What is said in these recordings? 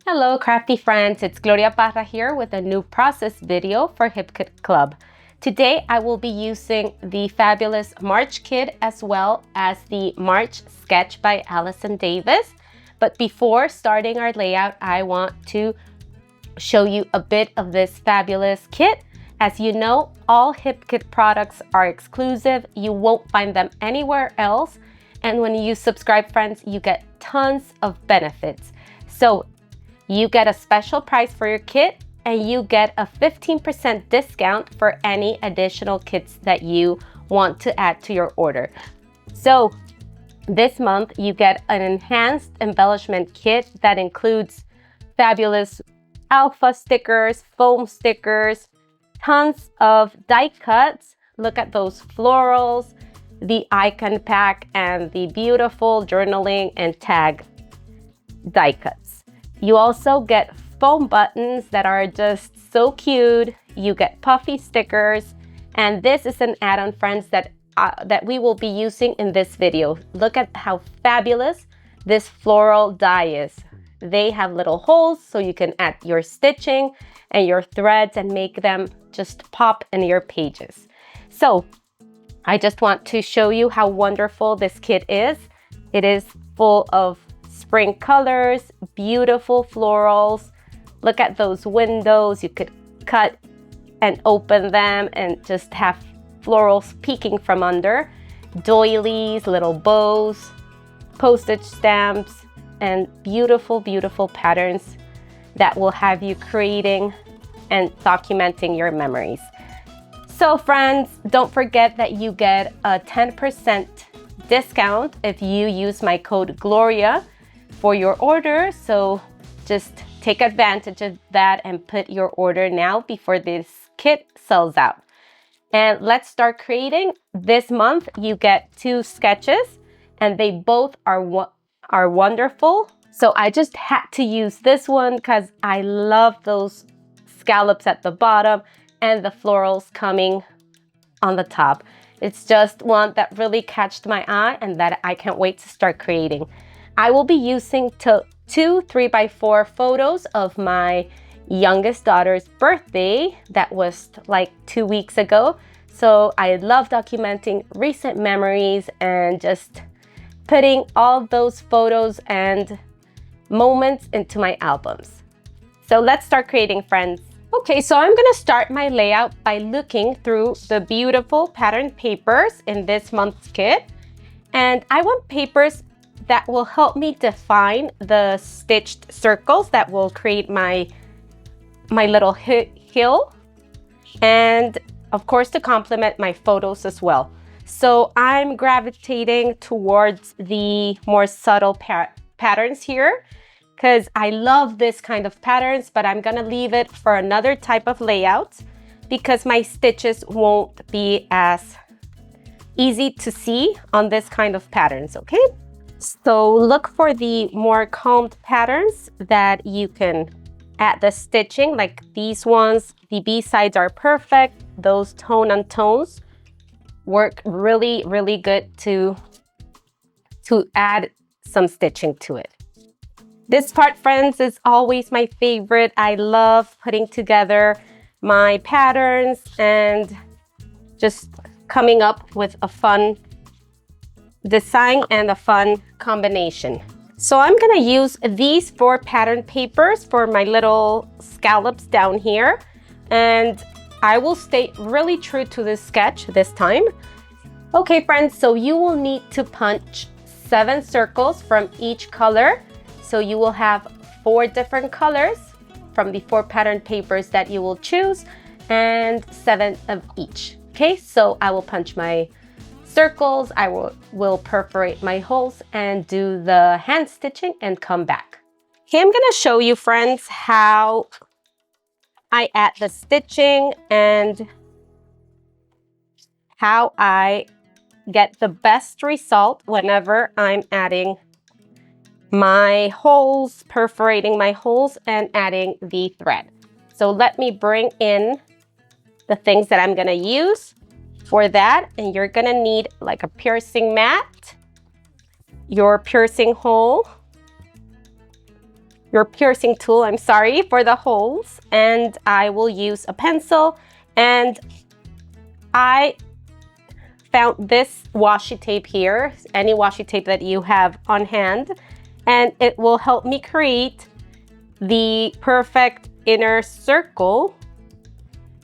Hello crafty friends, it's Gloria Parra here with a new process video for Hip Kit Club. Today I will be using the fabulous March kit as well as the March sketch by Allison Davis. But before starting our layout, I want to show you a bit of this fabulous kit. As you know, all Hip Kit products are exclusive. You won't find them anywhere else. And when you subscribe, friends, you get tons of benefits. So you get a special price for your kit and you get a 15% discount for any additional kits that you want to add to your order. So this month you get an enhanced embellishment kit that includes fabulous alpha stickers, foam stickers, tons of die cuts. Look at those florals, the icon pack, and the beautiful journaling and tag die cuts. You also get foam buttons that are just so cute. You get puffy stickers, and this is an add-on, friends, that we will be using in this video. Look at how fabulous this floral die is. They have little holes so you can add your stitching and your threads and make them just pop in your pages. So I just want to show you how wonderful this kit is. It is full of spring colors, beautiful florals. Look at those windows. You could cut and open them and just have florals peeking from under. Doilies, little bows, postage stamps, and beautiful, beautiful patterns that will have you creating and documenting your memories. So friends, don't forget that you get a 10% discount if you use my code GLORIA for your order. So just take advantage of that and put your order now before this kit sells out. And let's start creating. This month you get 2 sketches and they both are wonderful. So I just had to use this one because I love those scallops at the bottom and the florals coming on the top. It's just one that really catched my eye and that I can't wait to start creating. I will be using 2 3x4 photos of my youngest daughter's birthday. That was like 2 weeks ago. So I love documenting recent memories and just putting all those photos and moments into my albums. So let's start creating, friends. Okay, so I'm gonna start my layout by looking through the beautiful pattern papers in this month's kit. And I want papers that will help me define the stitched circles that will create my little hill, and of course to complement my photos as well. So I'm gravitating towards the more subtle patterns here because I love this kind of patterns, but I'm gonna leave it for another type of layout because my stitches won't be as easy to see on this kind of patterns, okay? So look for the more calmed patterns that you can add the stitching, like these ones. The B-sides are perfect. Those tone on tones work really, really good to add some stitching to it. This part, friends, is always my favorite. I love putting together my patterns and just coming up with a fun design and a fun combination. So I'm gonna use these 4 pattern papers for my little scallops down here, and I will stay really true to this sketch this time. Okay friends, so you will need to punch 7 circles from each color. So you will have 4 different colors from the 4 pattern papers that you will choose, and 7 of each. Okay, so I will punch my circles, I will perforate my holes and do the hand stitching and come back. Okay, I'm gonna show you, friends, how I add the stitching and how I get the best result whenever I'm adding my holes, perforating my holes and adding the thread. So let me bring in the things that I'm gonna use for that, and you're gonna need like a piercing mat, your piercing hole, your piercing tool, I'm sorry, for the holes, and I will use a pencil. And I found this washi tape here, any washi tape that you have on hand, and it will help me create the perfect inner circle.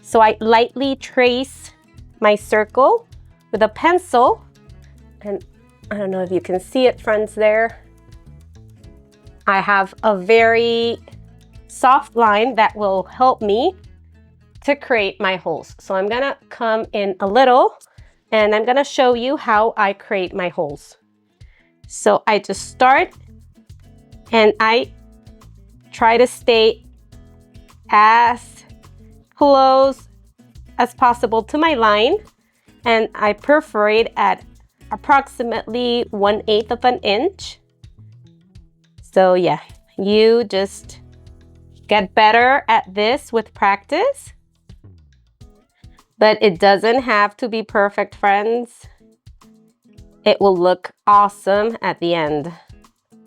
So I lightly trace my circle with a pencil, and I don't know if you can see it, friends, there. I have a very soft line that will help me to create my holes. So I'm gonna come in a little and I'm gonna show you how I create my holes. So I just start and I try to stay as close as possible to my line, and I perforate at approximately 1/8 of an inch. So yeah, you just get better at this with practice, but it doesn't have to be perfect, friends. It will look awesome at the end.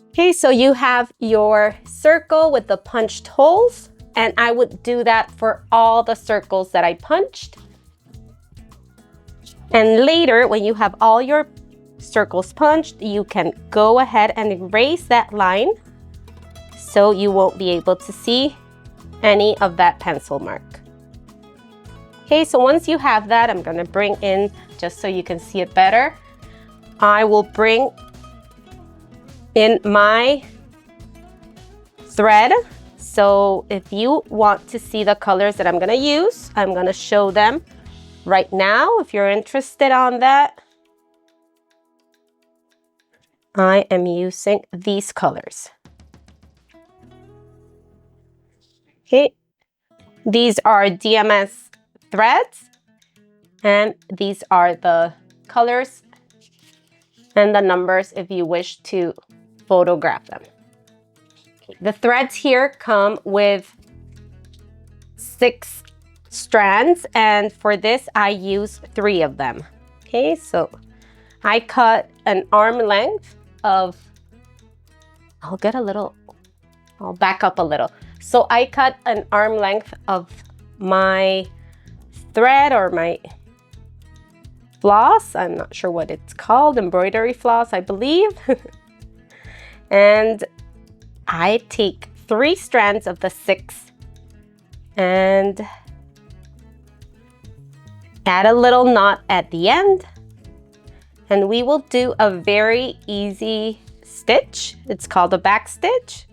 Okay, so you have your circle with the punched holes, and I would do that for all the circles that I punched. And later, when you have all your circles punched, you can go ahead and erase that line so you won't be able to see any of that pencil mark. Okay, so once you have that, I'm gonna bring in, just so you can see it better, I will bring in my thread. So if you want to see the colors that I'm gonna use, I'm gonna show them right now if you're interested on that. I am using these colors. Okay, these are DMS threads, and these are the colors and the numbers if you wish to photograph them. The threads here come with 6 strands, and for this I use 3 of them. Okay, so I cut an arm length of, I'll back up a little. So I cut an arm length of my thread or my floss. I'm not sure what it's called, embroidery floss, I believe. And I take 3 strands of the 6 and add a little knot at the end. And we will do a very easy stitch. It's called a back stitch.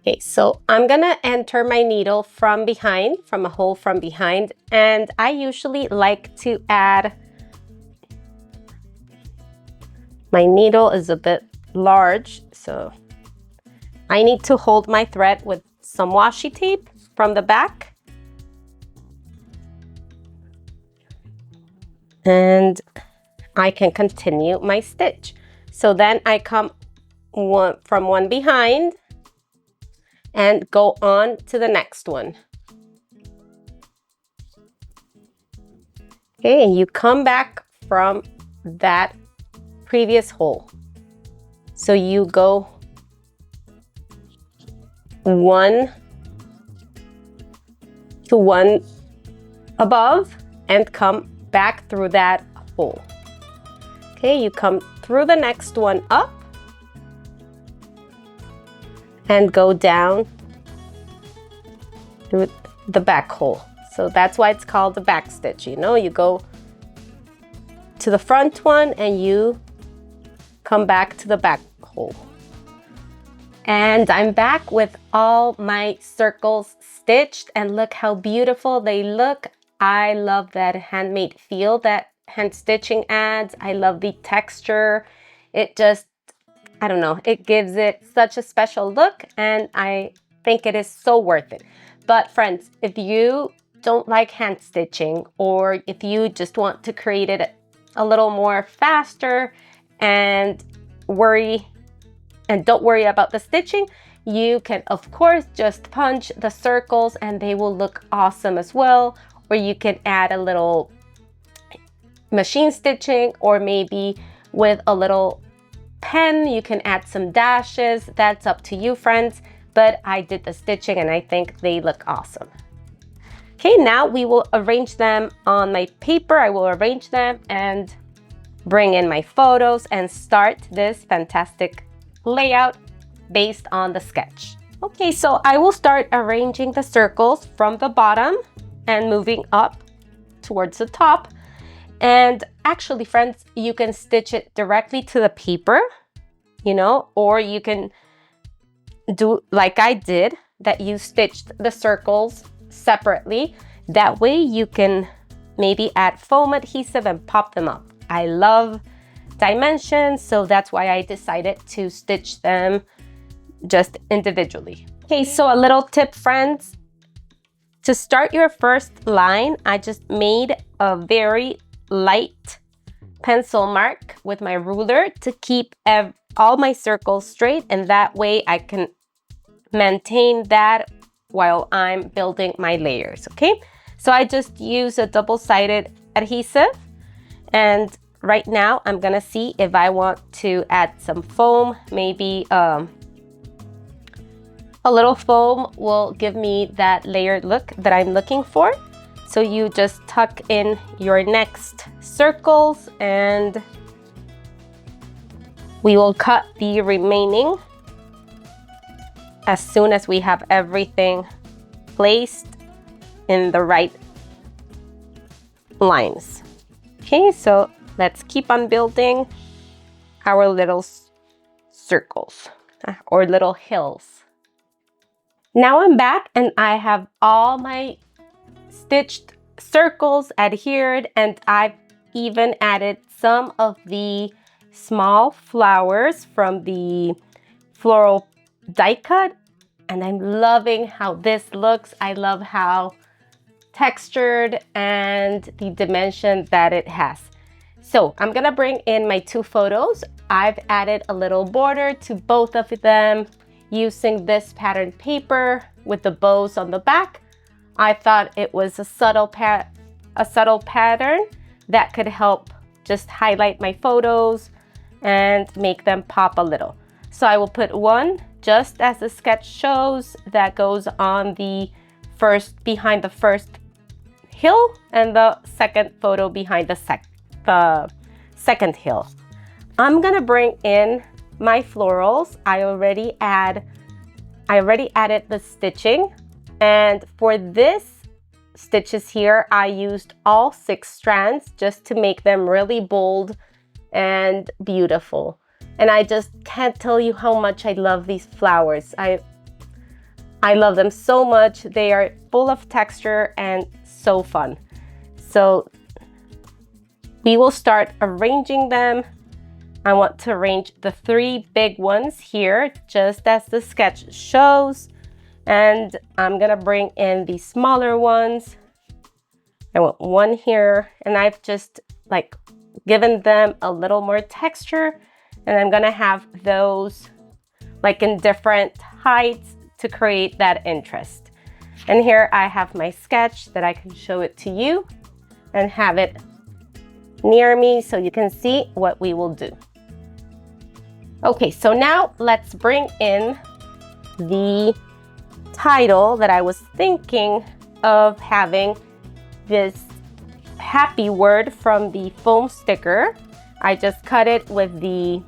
Okay, so I'm gonna enter my needle from behind, from a hole from behind, and I usually like to add, my needle is a bit large, so I need to hold my thread with some washi tape from the back. And I can continue my stitch. So then I come from one behind and go on to the next one. Okay, and you come back from that previous hole. So you go one to one above and come back through that hole. Okay, you come through the next one up and go down through the back hole. So that's why it's called the back stitch. You know, you go to the front one and you come back to the back hole. And I'm back with all my circles stitched, and look how beautiful they look. I love that handmade feel that hand stitching adds. I love the texture. It just, I don't know, it gives it such a special look, and I think it is so worth it. But friends, if you don't like hand stitching, or if you just want to create it a little more faster and don't worry about the stitching, you can of course just punch the circles and they will look awesome as well. Or you can add a little machine stitching, or maybe with a little pen, you can add some dashes, that's up to you, friends, but I did the stitching and I think they look awesome. Okay, now we will arrange them on my paper. I will arrange them and bring in my photos and start this fantastic layout based on the sketch. Okay, so I will start arranging the circles from the bottom and moving up towards the top. And actually, friends, you can stitch it directly to the paper, you know, or you can do like I did, that you stitched the circles separately. That way you can maybe add foam adhesive and pop them up. I love dimensions, so that's why I decided to stitch them just individually. Okay, so a little tip, friends. To start your first line, I just made a very light pencil mark with my ruler to keep all my circles straight, and that way I can maintain that while I'm building my layers, okay? So I just use a double-sided adhesive, and right now I'm gonna see if I want to add some foam. Maybe a little foam will give me that layered look that I'm looking for. So you just tuck in your next circles and we will cut the remaining as soon as we have everything placed in the right lines. Okay, so let's keep on building our little circles or little hills. Now I'm back and I have all my stitched circles adhered, and I've even added some of the small flowers from the floral die cut, and I'm loving how this looks. I love how textured and the dimension that it has. So I'm gonna bring in my two photos. I've added a little border to both of them using this pattern paper with the bows on the back. I thought it was a subtle pattern that could help just highlight my photos and make them pop a little. So I will put one just as the sketch shows that goes on the behind the first hill, and the second photo behind the second hill. I'm gonna bring in my florals. I already added the stitching, and for this stitches here I used all 6 strands just to make them really bold and beautiful. And I just can't tell you how much I love these flowers. I love them so much. They are full of texture and so fun. So we will start arranging them. I want to arrange the 3 big ones here, just as the sketch shows. And I'm gonna bring in the smaller ones. I want one here, and I've just like given them a little more texture. And I'm gonna have those like in different heights to create that interest. And here I have my sketch that I can show it to you and have it near me so you can see what we will do. Okay, so now let's bring in the title that I was thinking of having, this happy word from the foam sticker. I just cut it with the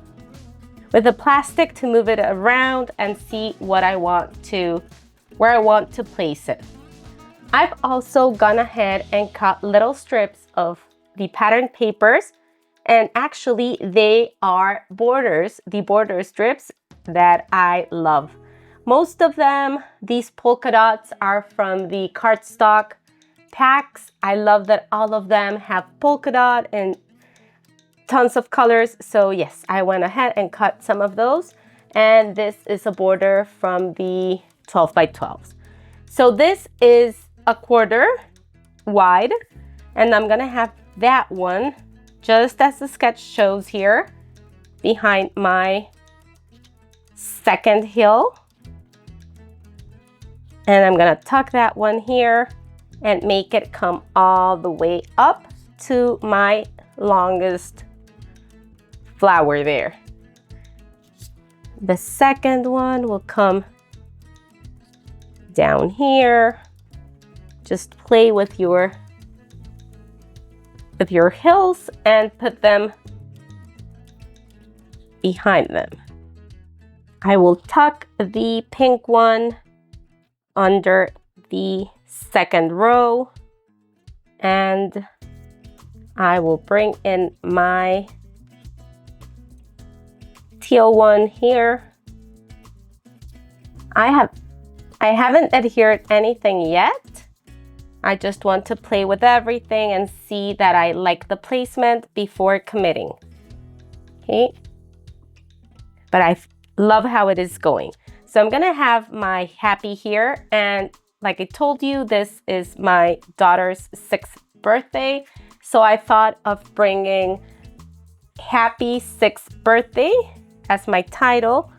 plastic to move it around and see what I want to, where I want to place it. I've also gone ahead and cut little strips of the pattern papers, and actually they are borders, the border strips that I love. Most of them, these polka dots, are from the cardstock packs. I love that all of them have polka dot and tons of colors. So yes, I went ahead and cut some of those. And this is a border from the 12 by 12s. So this is 1/4 wide, and I'm gonna have that one just as the sketch shows here behind my second hill. And I'm gonna tuck that one here and make it come all the way up to my longest flower there. The second one will come down here. Just play with your hills and put them behind them. I will tuck the pink one under the second row, and I will bring in my teal one here. I haven't adhered anything yet. I just want to play with everything and see that I like the placement before committing. Okay. But I love how it is going. So I'm gonna have my happy here, and like I told you, this is my daughter's 6th birthday. So I thought of bringing Happy 6th Birthday as my title,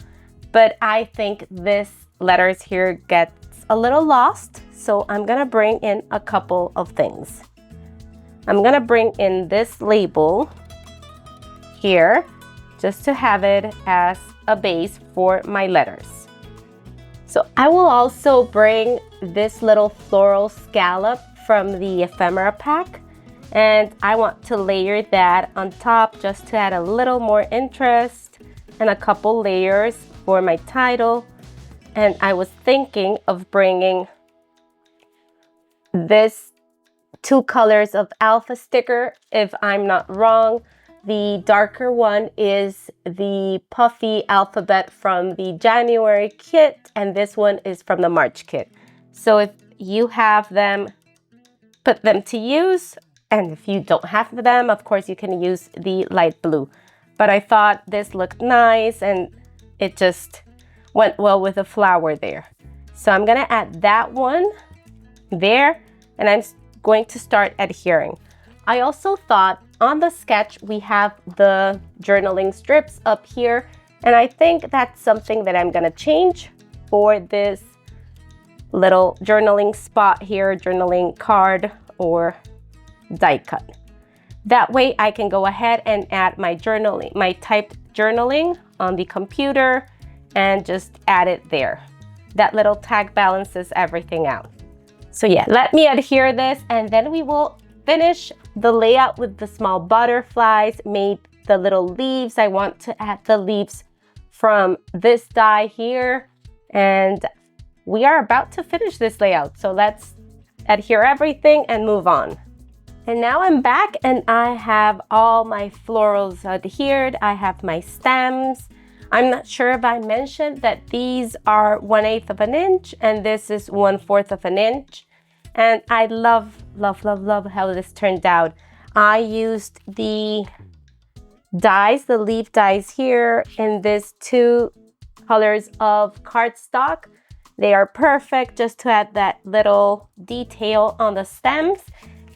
but I think this letters here gets a little lost. So I'm gonna bring in a couple of things. I'm gonna bring in this label here just to have it as a base for my letters. So I will also bring this little floral scallop from the ephemera pack, and I want to layer that on top just to add a little more interest and a couple layers for my title. And I was thinking of bringing this 2 colors of alpha sticker, if I'm not wrong. The darker one is the puffy alphabet from the January kit, and this one is from the March kit. So if you have them, put them to use, and if you don't have them, of course you can use the light blue. But I thought this looked nice and it just went well with the flower there. So I'm gonna add that one there, and I'm going to start adhering. I also thought on the sketch we have the journaling strips up here, and I think that's something that I'm gonna change for this little journaling spot here, journaling card or die cut. That way I can go ahead and add my journaling, my typed journaling on the computer, and just add it there. That little tag balances everything out. So yeah, let me adhere this, and then we will finish the layout with the small butterflies, made the little leaves. I want to add the leaves from this die here, and we are about to finish this layout. So let's adhere everything and move on. And now I'm back and I have all my florals adhered. I have my stems. I'm not sure if I mentioned that these are 1/8 of an inch and this is 1/4 of an inch. And I love how this turned out. I used the dies, the leaf dies here in these 2 colors of cardstock. They are perfect just to add that little detail on the stems.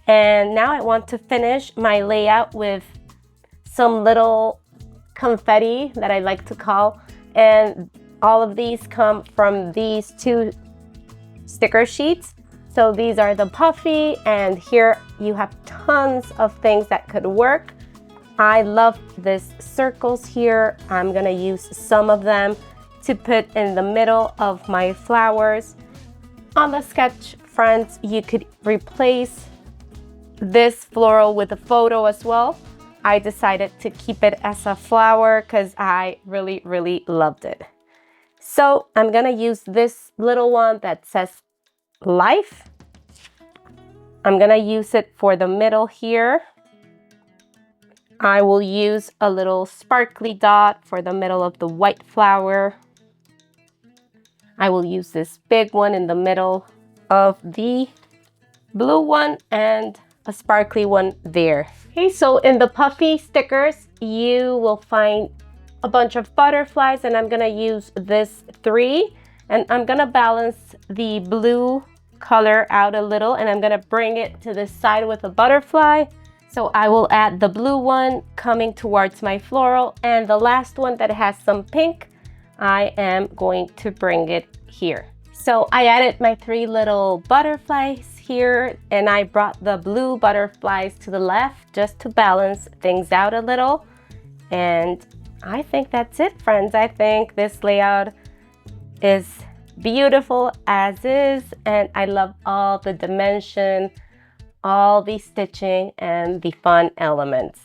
And now I want to finish my layout with some little confetti that I like to call. And all of these come from these 2 sticker sheets. So these are the puffy, and here you have tons of things that could work. I love these circles here. I'm gonna use some of them to put in the middle of my flowers. On the sketch front, you could replace this floral with a photo as well. I decided to keep it as a flower because I really loved it. So I'm gonna use this little one that says life. I'm gonna use it for the middle here. I will use a little sparkly dot for the middle of the white flower. I will use this big one in the middle of the blue one and a sparkly one there. Okay, so in the puffy stickers, you will find a bunch of butterflies, and I'm gonna use this 3, and I'm gonna balance the blue color out a little, and I'm gonna bring it to this side with a butterfly. So I will add the blue one coming towards my floral, and the last one that has some pink, I am going to bring it here. So I added my 3 little butterflies here, and I brought the blue butterflies to the left just to balance things out a little. And I think that's it, friends. I think this layout is beautiful as is, and I love all the dimension, all the stitching, and the fun elements.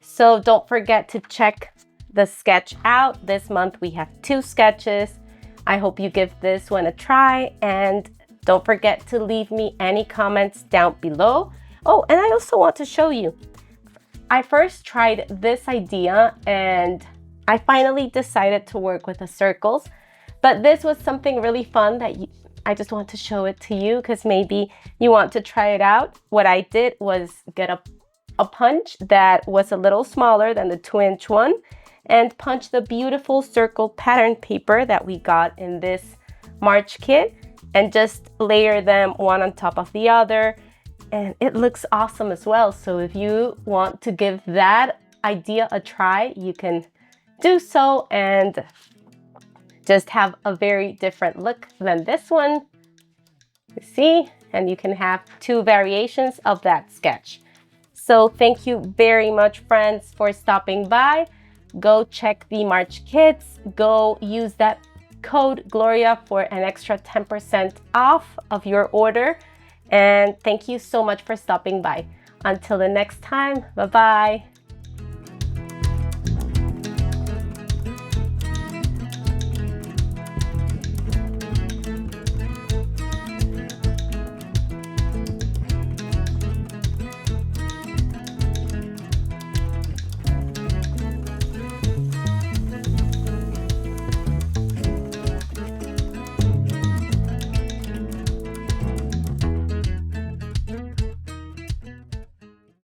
So don't forget to check the sketch out. This month we have 2 sketches. I hope you give this one a try, and don't forget to leave me any comments down below. Oh, and I also want to show you. I first tried this idea and I finally decided to work with the circles, but this was something really fun that I just want to show it to you because maybe you want to try it out. What I did was get a punch that was a little smaller than the 2-inch one and punch the beautiful circle pattern paper that we got in this March kit and just layer them one on top of the other. And it looks awesome as well. So if you want to give that idea a try, you can do so and just have a very different look than this one. You see, and you can have 2 variations of that sketch. So thank you very much, friends, for stopping by. Go check the March kits. Go use that code Gloria for an extra 10% off of your order. And thank you so much for stopping by. Until the next time, bye-bye.